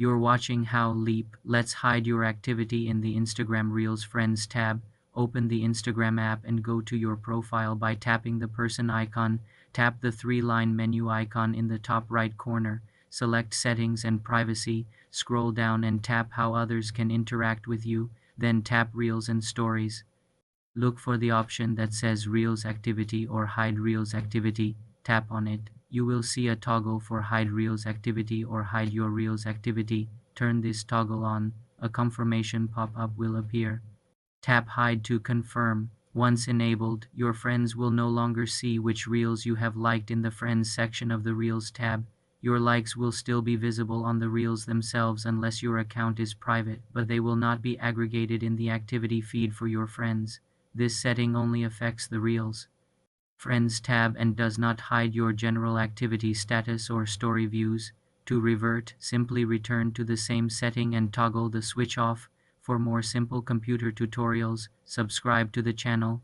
You're watching How Leap. Let's hide your activity in the Instagram Reels Friends tab. Open the Instagram app and go to your profile by tapping the person icon. Tap the three-line menu icon in the top right corner. Select Settings and Privacy. Scroll down and tap How others can interact with you. Then tap Reels and Stories. Look for the option that says Reels Activity or Hide Reels Activity. Tap on it. You will see a toggle for Hide Reels Activity or Hide Your Reels Activity. Turn this toggle on. A confirmation pop-up will appear. Tap Hide to confirm. Once enabled, your friends will no longer see which reels you have liked in the Friends section of the Reels tab. Your likes will still be visible on the reels themselves unless your account is private, but they will not be aggregated in the activity feed for your friends. This setting only affects the Reels Friends tab and does not hide your general activity status or story views. To revert, simply return to the same setting and toggle the switch off. For more simple computer tutorials, subscribe to the channel.